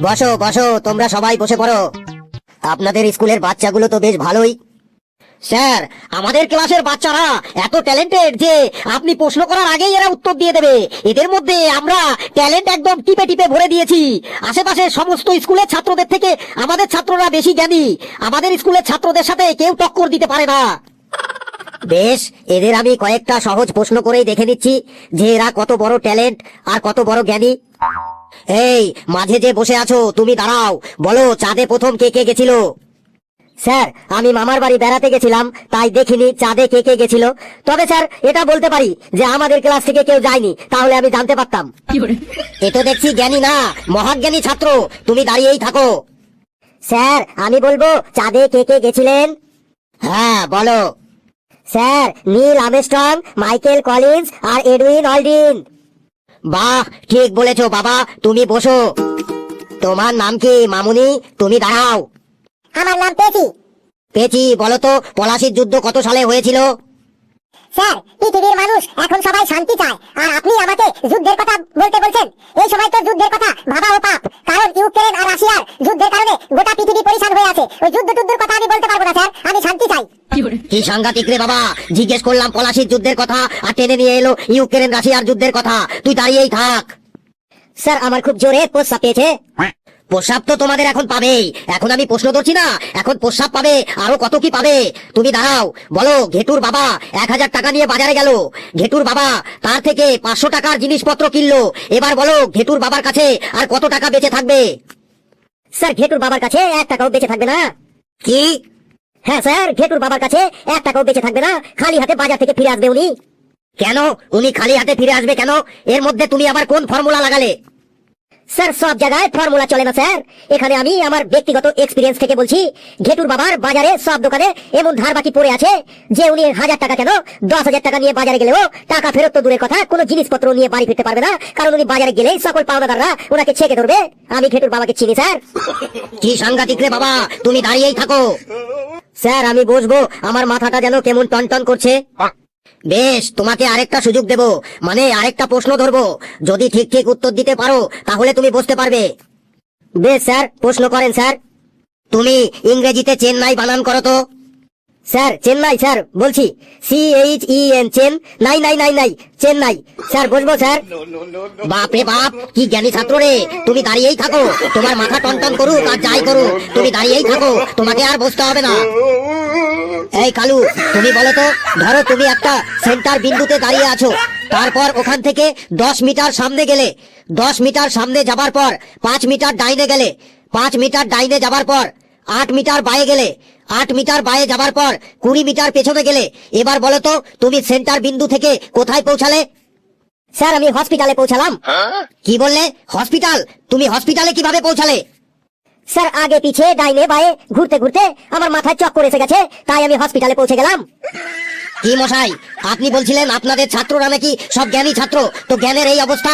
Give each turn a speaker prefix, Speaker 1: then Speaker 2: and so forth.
Speaker 1: বসো বসো, তোমরা সবাই বসে পড়ো। আপনাদের স্কুলের বাচ্চাগুলো তো বেশ ভালোই। স্যার, আমাদের ক্লাসের বাচ্চারা এত ট্যালেন্টেড যে আপনি প্রশ্ন করার আগেই এরা উত্তর দিয়ে দেবে। এদের মধ্যে আমরা ট্যালেন্ট একদম টিপে টিপে ভরে দিয়েছি। আশেপাশের সমস্ত স্কুলের ছাত্রদের থেকে আমাদের ছাত্ররা বেশি জ্ঞানী। আমাদের স্কুলের ছাত্রদের সাথে কেউ টক্কর দিতে পারে না। বেশ, এদের আমি কয়েকটা সহজ প্রশ্ন করেই দেখে নিচ্ছি যে এরা কত বড় ট্যালেন্ট আর কত বড় জ্ঞানী। এই মাঝে যে বসে আছো, তুমি দাঁড়াও, বলো চাঁদে প্রথম কে কে গেছিল? স্যার, আমি মামার বাড়ি বেড়াতে গেছিলাম, তাই দেখিনি চাঁদে কে কে গেছিল। তবে স্যার, এটা বলতে পারি যে আমাদের ক্লাস থেকে কেউ যায়নি, তাহলে আমি জানতে পারতাম। এ তো দেখছি জ্ঞানী না, মহাজ্ঞানী ছাত্র। তুমি দাঁড়িয়েই থাকো। স্যার, আমি বলবো চাঁদে কে কে গেছিলেন? হ্যাঁ, বলো। Sir, Neil Armstrong, Michael Collins আর এডউইন অলড্রিন। বাহ, ঠিক বলেছো বাবা, তুমি বসো। তোমার নাম কি মামুনি? তুমি দাঁড়াও।
Speaker 2: আমার নাম পেচি।
Speaker 1: পেচি, বলো তো পলাশির যুদ্ধ কত সালে হয়েছিল?
Speaker 2: স্যার, পৃথিবীর মানুষ এখন সবাই শান্তি চায়, আর আপনি আমাকে যুদ্ধের কথা বলতে বলছেন। এই সময় তো যুদ্ধের কথা ভাবাও পাপ, কারণ ইউক্রেন আর রাশিয়ার যুদ্ধের কারণে গোটা পৃথিবী পরিশান হয়ে আছে। ওই যুদ্ধের কথা আমি বলতে পারবো না স্যার, আমি শান্তি চাই।
Speaker 1: কি সাংঘাতিক রে বাবা, জিজ্ঞেস করলাম পলাশির যুদ্ধের কথা আর টেনে নিয়ে এলো ইউক্রেন রাশিয়ার যুদ্ধের কথা। তুই দাঁড়িয়েই থাক। স্যার, আমার খুব জোরে প্রস্রাব পেয়েছে। প্রস্রাব তো তোমাদের এখন পাবেই, এখন আমি প্রশ্ন ধরছি না, এখন প্রস্রাব পাবে, আরো কত কি পাবে। তুমি দাঁড়াও, বলো ঘেটুর বাবা 1000 টাকা নিয়ে বাজারে গেল। ঘেটুর বাবা তার থেকে 500 টাকার জিনিসপত্র কিনলো। এবার বলো ঘেটুর বাবার কাছে আর কত টাকা বেঁচে থাকবে? স্যার, ঘেটুর বাবার কাছে 1 টাকাও বেঁচে থাকবে না। কি? হ্যাঁ স্যার, ঘেটুর বাবার কাছে 1 টাকাও বেঁচে থাকবে না। খালি হাতে বাজার থেকে ফিরে আসবে উনি। কেন উনি খালি হাতে ফিরে আসবে কেন? এর মধ্যে তুমি আবার কোন ফর্মুলা লাগালে? স্যার, সব জায়গায় ফর্মুলা চলে না স্যার, এখানে আমি আমার ব্যক্তিগত এক্সপিরিয়েন্স থেকে বলছি। ঘেটুর বাবার বাজারে সব দোকানে এমন ধার বাকি পড়ে আছে যে উনি 1000 টাকা কেন 10,000 টাকা নিয়ে বাজারে গেলেও টাকা ফেরত তো দূরের কথা, কোনো জিনিসপত্র নিয়ে বাড়ি ফিরতে পারবে না, কারণ উনি বাজারে গেলেই সকল পাওনাদাররা ওনাকে ছেকে ধরবে। আমি ঘেটুর বাবাকে চিনি স্যার। কি সাংঘাতিক রে বাবা, তুমি দাঁড়িয়েই থাকো। স্যার, আমি বসবো, আমার মাথাটা যেন কেমন টনটন করছে। বেশ, তোমাকে আরেকটা সুযোগ দেব, মানে আরেকটা প্রশ্ন ধরবো। যদি ঠিক ঠিক উত্তর দিতে পারো তাহলে তুমি বুঝতে পারবে। বেশ স্যার, প্রশ্ন করেন স্যার। তুমি ইংরেজিতে চেন্নাই বানান করো তো। স্যার, চেন্নাই স্যার, বলছি CHEN, চেন নাই নাই নাই নাই চেন্নাই। স্যার, বসবো স্যার? বাপ রে বাপ, কি জ্ঞানী ছাত্র রে। তুমি দাঁড়িয়েই থাকো, তোমার মাথা টনটন করুক আর যাই করুক, তুমি দাঁড়িয়েই থাকো, তোমাকে আর বসতে হবে না। এই কালু, তুমি বলো তো, ধরো তুমি একটা সেন্টার বিন্দুতে দাঁড়িয়ে আছো, তারপর ওখান থেকে 10 মিটার সামনে গেলে, 10 মিটার সামনে যাবার পর 5 মিটার ডাইনে গেলে, 5 মিটার ডাইনে যাবার পর 8 মিটার বায়ে গেলে, 8 মিটার বায়ে যাবার পর 20 মিটার পেছনে গেলে। এবার বলো তো তুমি সেন্টার বিন্দু থেকে কোথায় পৌঁছালে? স্যার, আমি হসপিটালে পৌঁছালাম। কি বললে? হসপিটাল? তুমি হসপিটালে কিভাবে পৌঁছালে? স্যার, আগে পিছে ডাইনে বায়ে ঘুরতে ঘুরতে আমার মাথায় চক্কর এসে গেছে, তাই আমি হসপিটালে পৌঁছে গেলাম। কি মশাই, আপনি বলছিলেন আপনাদের ছাত্ররা নাকি সব জ্ঞানী ছাত্র, তো জ্ঞানের এই অবস্থা?